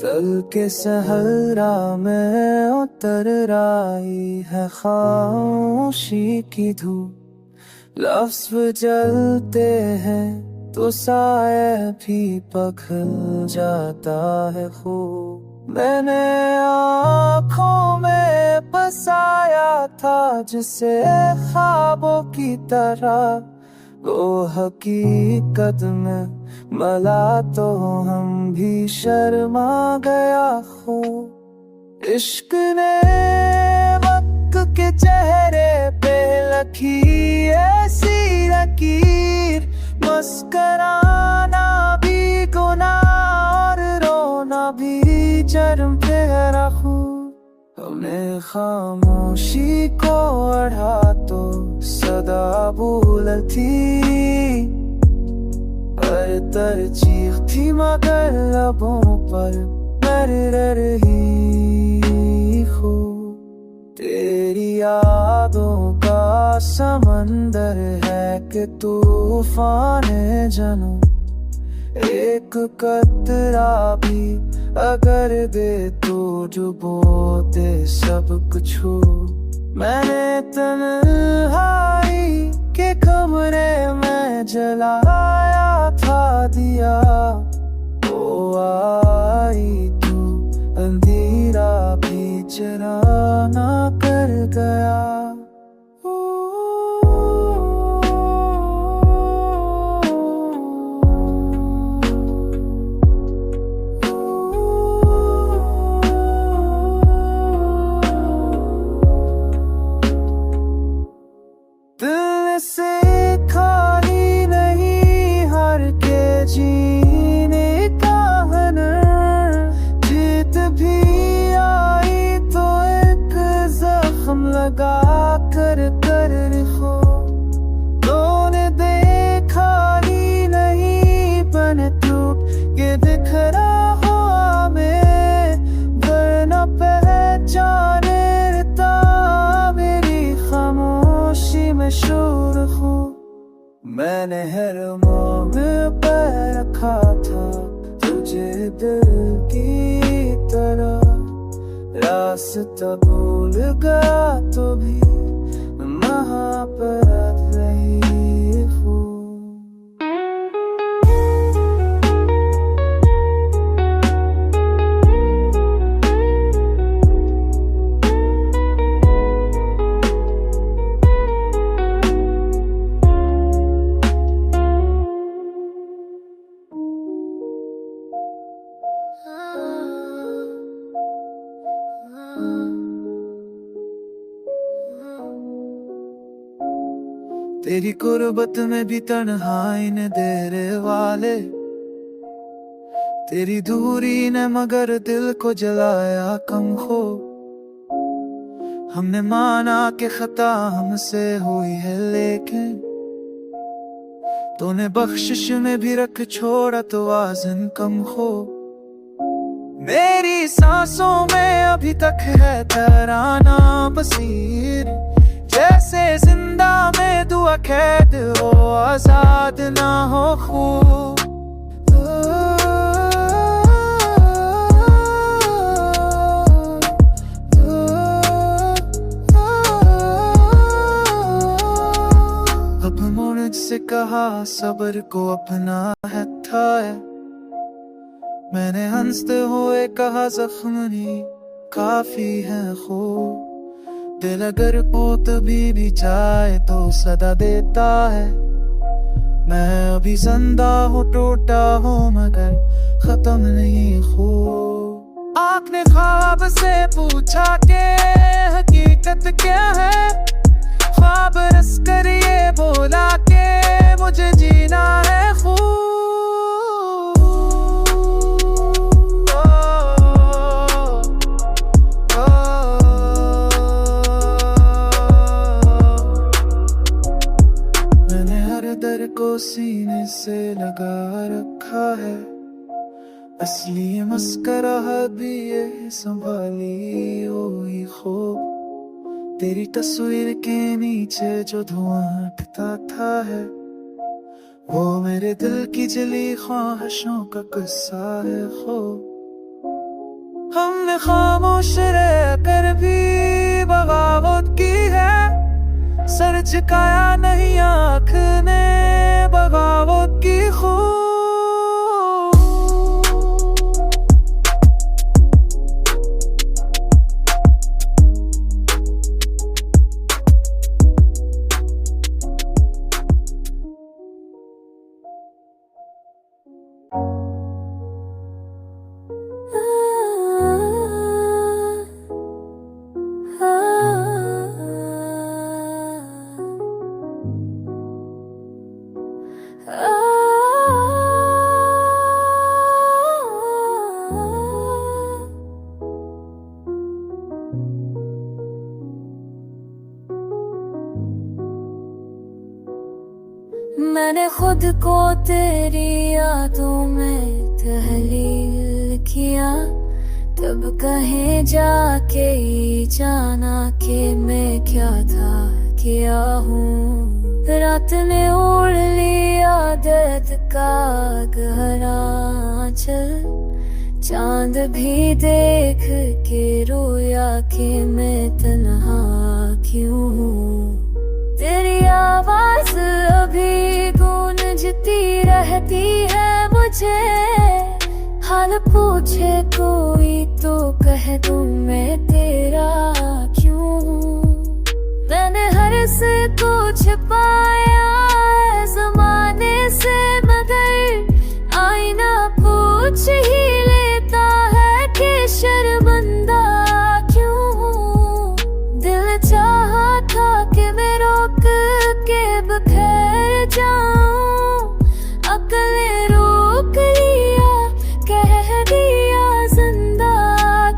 तल के सहरा में उतर आई है खामोशी की धूप। लफ्ज़ जलते हैं तो साए भी पिघल जाता है खूब। मैंने आँखों में बसाया था जिसे ख्वाबों की तरह, वो हकीकत में मला तो हम भी शर्मा गया हो। इश्क ने वक्त के चेहरे पे लखी ऐसी लकीर, मुस्कुराना भी गुनाह और रोना भी जर्म पे रखूं। हमने खामोशी को अढ़ा तो सदा भूल थी, पर तरजीह थी मगर लबों पर मर रही हो। तेरी यादों का समंदर है कि तूफान जनू, एक कतरा भी अगर दे तो डुबो दे सब कुछ हो। मैंने तन्हाई के कमरे में जलाया था दिया, ओ आई तू अंधेरा भी चराना कर गया। दिल से खाली नहीं हार के जीने का हुनर, जीत भी आई तो एक जख्म लगा कर हो। तूने देखा ही नहीं बन टूट ये दिखरा हो हमें, वरना पहचानता मेरी खामोशी में शोर हो। मैंने हर मोड़ पर रखा था तुझे दिल की तरह, रास्ता भूल गया तो भी महापराध रही हूँ। तेरी गुर्बत में भी तन्हाई ने देरे वाले, तेरी दूरी ने मगर दिल को जलाया कम हो। हमने माना कि खता हमसे हुई है लेकिन तूने बख्शिश में भी रख छोड़ा तो वाज़न कम हो। मेरी सांसों में अभी तक है तराना बसीर, जैसे जिंदा में दुआ कैद हो आजाद ना हो खूब। अब मुझसे कहा सब्र को अपना है था, मैंने हंसते हुए कहा जख्म नहीं काफी है खूब। दिल अगर पोत भी चाहे तो सदा देता है, मैं अभी जिंदा हूँ टूटा हूँ मगर खत्म नहीं खूब। आपने ख्वाब से पूछा के हकीकत क्या है, ख्वाब रस कर ये बोला के मुझे जीना है खूब। दर को सीने से लगा रखा है, असली मस्करा भी ये संभाली हुई खूब। तेरी तस्वीर के नीचे जो धुआं उठता था है, वो मेरे दिल की जली ख्वाहिशों का किस्सा है खूब। खामोश रह कर भी बगावत की है, सर झुकाया नहीं आँख ने बगावत की खूब। मैंने खुद को तेरी यादों में तहलील किया, तब कहीं जाके ही जाना कि मैं क्या था किया हूँ। रात ने ओढ़ लिया दर्द का गहरा आंचल, चांद भी देख के रोया कि मैं तन्हा क्यों हूँ। तेरी आवाज अभी गूंजती रहती है मुझे, हाल पूछे कोई तो कह दूं मैं तेरा क्यों हूँ। मैंने हर से को छिपाया है ज़माने से, मगर आईना पूछ ही लेता है कि शर्मिंदा क्यों हूँ। दिल चाहा था कि मैं रोक के बखैर जाऊं, अकलें रोक लिया, कह दिया जिंदा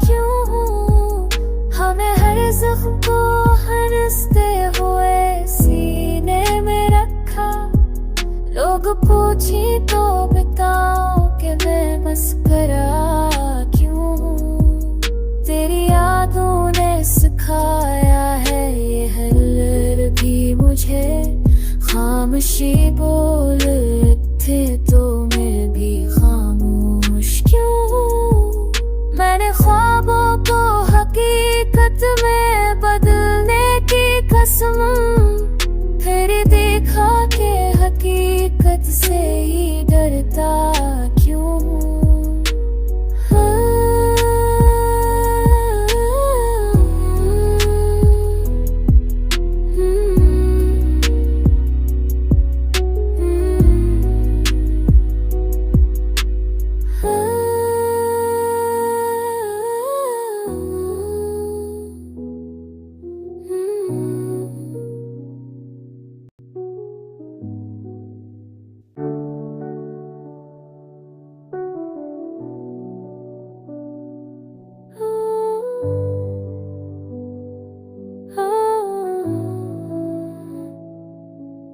क्यों हूँ। हमें हर ज़ख्म को हंसते हुए सीने में रखा, लोग पूछी तो बताओ कि मैं मस्करा क्यों हूँ। तेरी यादों ने सिखाया है ये हर भी मुझे, खामोशी बोल थे तो मैं भी खामोश क्यों हूँ। मैंने ख्वाबों को हकीकत में बदलने की कसम, फिर देखा कि हकीकत से ही डरता क्यों हूँ।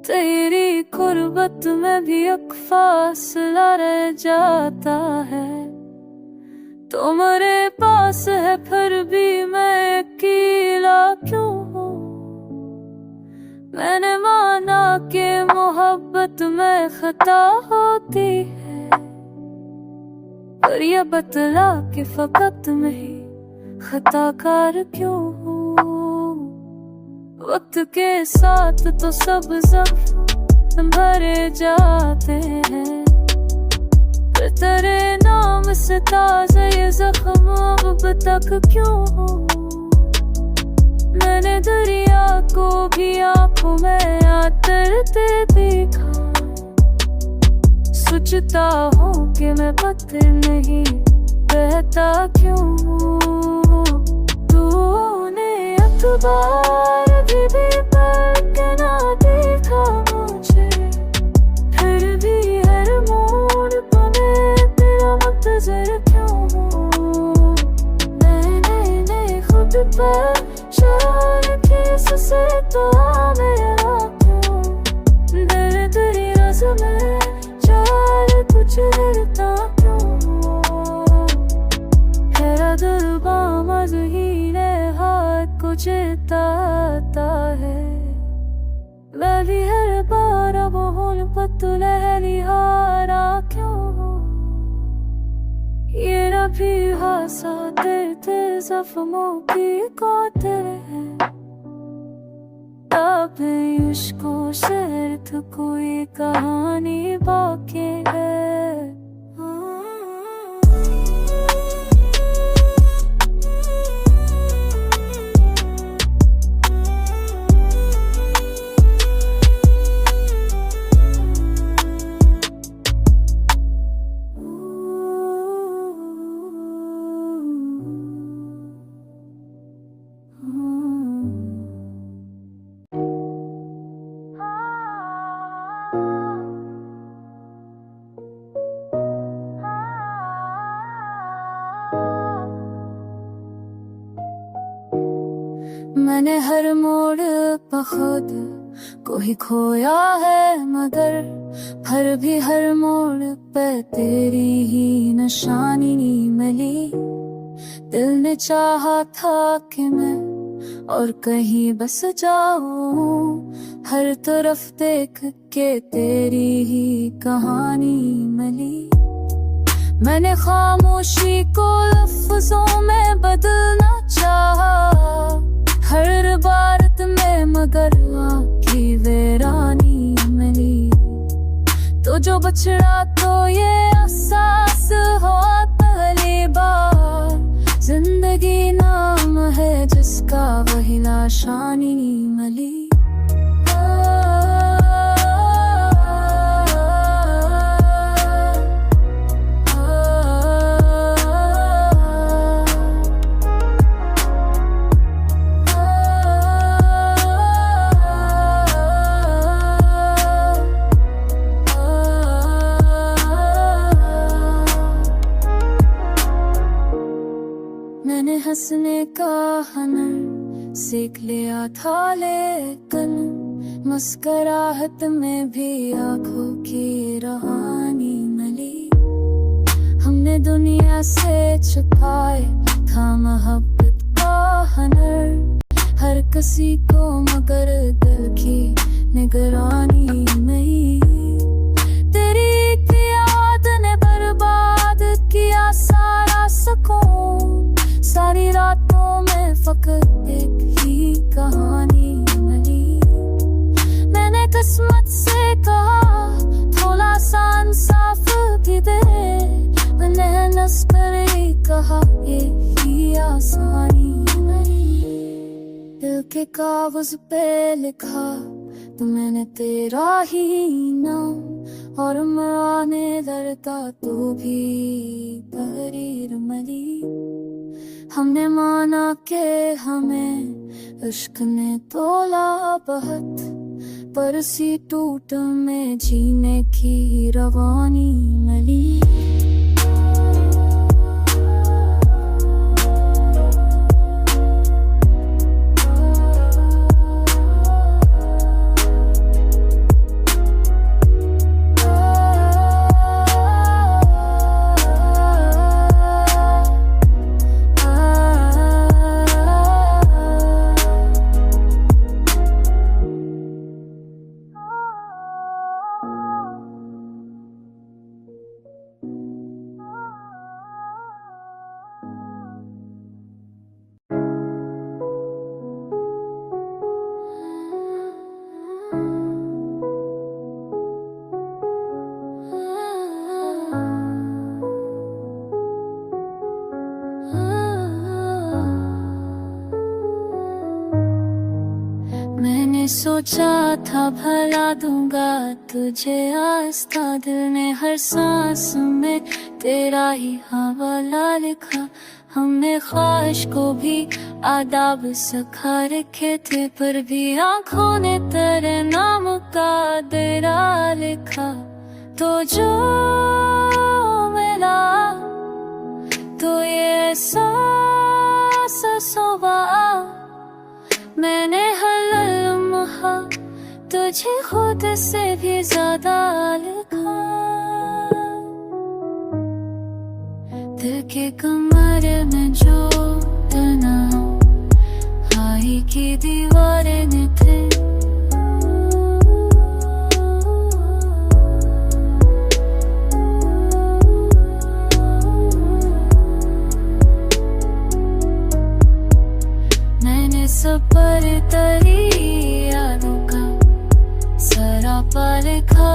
तेरी कुर्बत में भी एक फासला रह जाता है, तो मेरे पास है फिर भी मैं अकेला क्यों हूँ। मैंने माना कि मोहब्बत में खता होती है, पर यह बतला कि फकत में ही खताकार क्यों हूँ। वक्त के साथ तो सब ज़ख्म भरे जाते हैं, पर तेरे नाम से ताज़ा ये ज़ख्म अब तक क्यों हो। मैंने दरिया को भी आंखों में आतरते देखा, सोचता हूँ कि मैं पत्थर नहीं बहता क्यों हूँ। तूने अखबार भी पढ़ के ना देखा मुझे, फिर भी हर मोड़ पर मैं तेरा मुंतज़िर क्यों हूँ। मैंने खुद पर शरारत की से तो मेरा क्यों, दर्द रियाज़ में चार कुछ डरता क्यों हूँ। तेरा दिल बामज़ ही हाथ को चिताता है, मैं भी हर बार अब हूँ पतुलहरी हारा क्यों हूँ। ये न भी हासा तेरे जख्मों की कोतरे है। अब इश्कों शर्त कोई कहानी बाकी है। मैंने हर मोड़ पर खुद को ही खोया है, मगर हर मोड़ पे तेरी ही निशानी मिली। दिल ने चाहा था कि मैं और कहीं बस जाऊं, हर तरफ देख के तेरी ही कहानी मिली। मैंने खामोशी को लफ्जों में बदलना चाहा, हर बात में मगर आँखी वीरानी मिली। तो जो बछड़ा तो ये एहसास हुआ पहली बार, जिंदगी नाम है जिसका वही लाशानी मिली। मैंने हंसने का हुनर सीख लिया था, लेकिन मुस्कुराहट में भी आंखों की रूहानी मिली। हमने दुनिया से छुपाए था मोहब्बत का हुनर, हर किसी को मगर दिल की निगरानी नहीं। तेरी एक याद ने बर्बाद किया सारा सुकून, सारी रातों में फकत एक ही कहानी मिली। मैंने किस्मत से कहा थोड़ा सा इंसाफ भी दे, मैंने नस पर ही कहा एक ही आसानी मिली। दिल के कागज पे लिखा तो मैंने तेरा ही नाम, और मैं आने डरता तो भी तहरीर मिली। हमने माना के हमें इश्क ने तोला बहुत, पर इसी टूट में जीने की रवानी मिली। सोचा था भला दूंगा तुझे आस्था, दिल ने हर सांस में तेरा ही हवाला लिखा। हमने ख्वाहिश को भी आदाब सिखा रखे थे, पर भी आँखों ने तेरे नाम का डेरा लिखा। तो जो मिला तो ये एहसास सुबह मैंने हर लम्हा तुझे खुद से भी ज्यादा लिखा। दिल के कमरे में जो तन्हाई की दीवारें ने थे, सफर तेरी यादों का सरापा लिखा।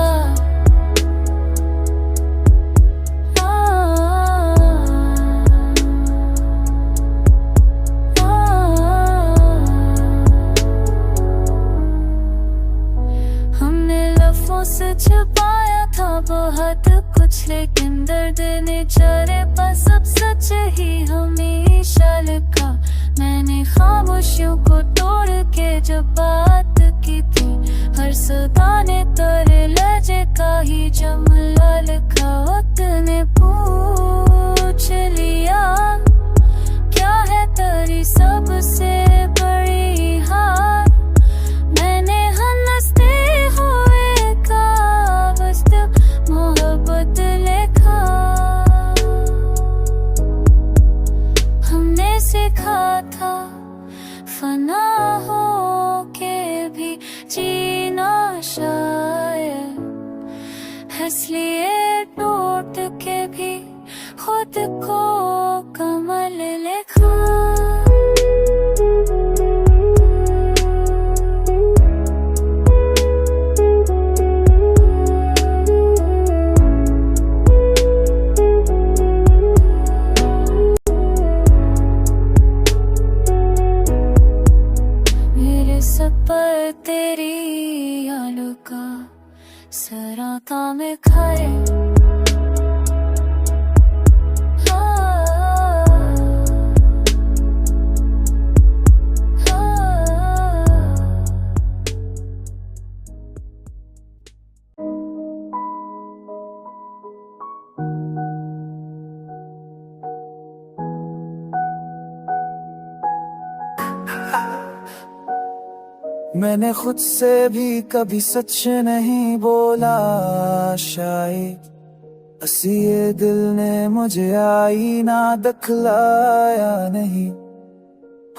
हमने लफ्ज़ों से छुपाया था बहुत कुछ, लेकिन दर्द ने चेहरे पर सब सच ही हमेशा लिखा। मैंने खामोशियों को तोड़ के जब बात की थी, हर सदा ने तेरे लहजे का ही जुमला लिखा। वक्त ने पूछ लिया क्या है तेरी सबसे बड़ी हार। मैंने हंसते हुए कहा बस तू मोहब्बत लिखा। हमने सीखा था फना हो के भी जीना शायद, इसलिए टूट के भी खुद को कमल लिखा। पर तेरी यादों का सराता में खाए। मैंने खुद से भी कभी सच नहीं बोला शायद, हंसी ये दिल ने मुझे आईना दिखलाया नहीं।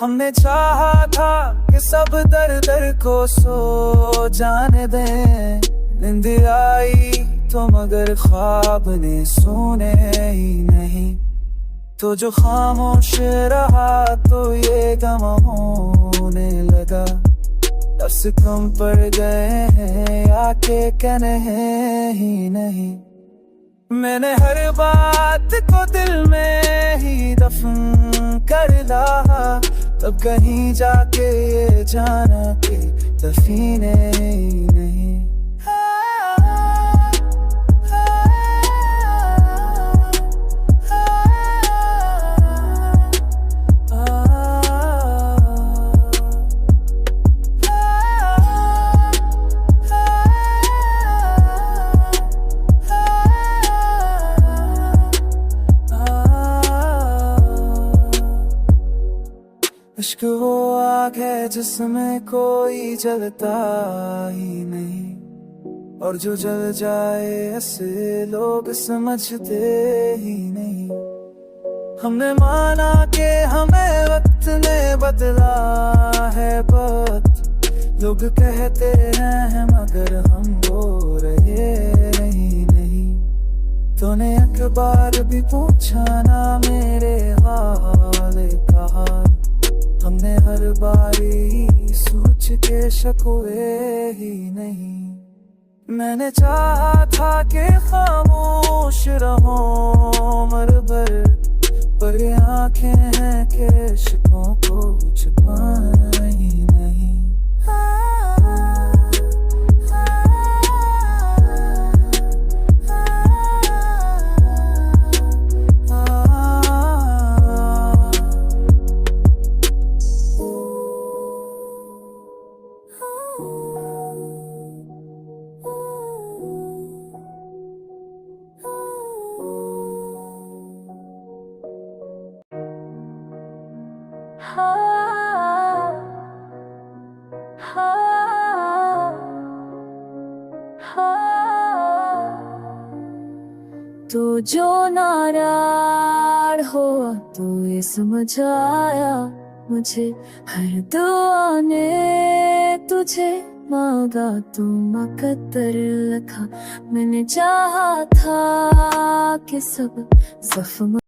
हमने चाहा था कि सब दर दर को सो जाने दें, नींद आई तो मगर ख्वाब ने सोने ही नहीं। तो जो खामोश रहा तो ये गम होने लगा। लफ्ज़ कम पड़ गए हैं आके कहने ही नहीं। मैंने हर बात को दिल में ही दफन कर डाला, तब कहीं जाके ये जाना कि दफीने ही नहीं। इश्क वो आग है जिसमें कोई जलता ही नहीं, और जो जल जाए ऐसे लोग समझते ही नहीं। हमने माना कि हमें वक्त ने बदला है बात, लोग कहते हैं मगर हम वो रहे ही नहीं। तूने अखबार भी पूछा ना मेरे हाल का हाल, हमने हर बारी सोच के शकवे ही नहीं। मैंने चाहा था कि खामोश रहो उम्र भर, पर आंखें हैं कि इश्कों को छुपाना ही नहीं। तो जो नाराज हो तो ये समझ आया मुझे, हर दुआ ने तुझे मांगा तू मकद्दर लिखा। मैंने चाहा था कि सब जख्म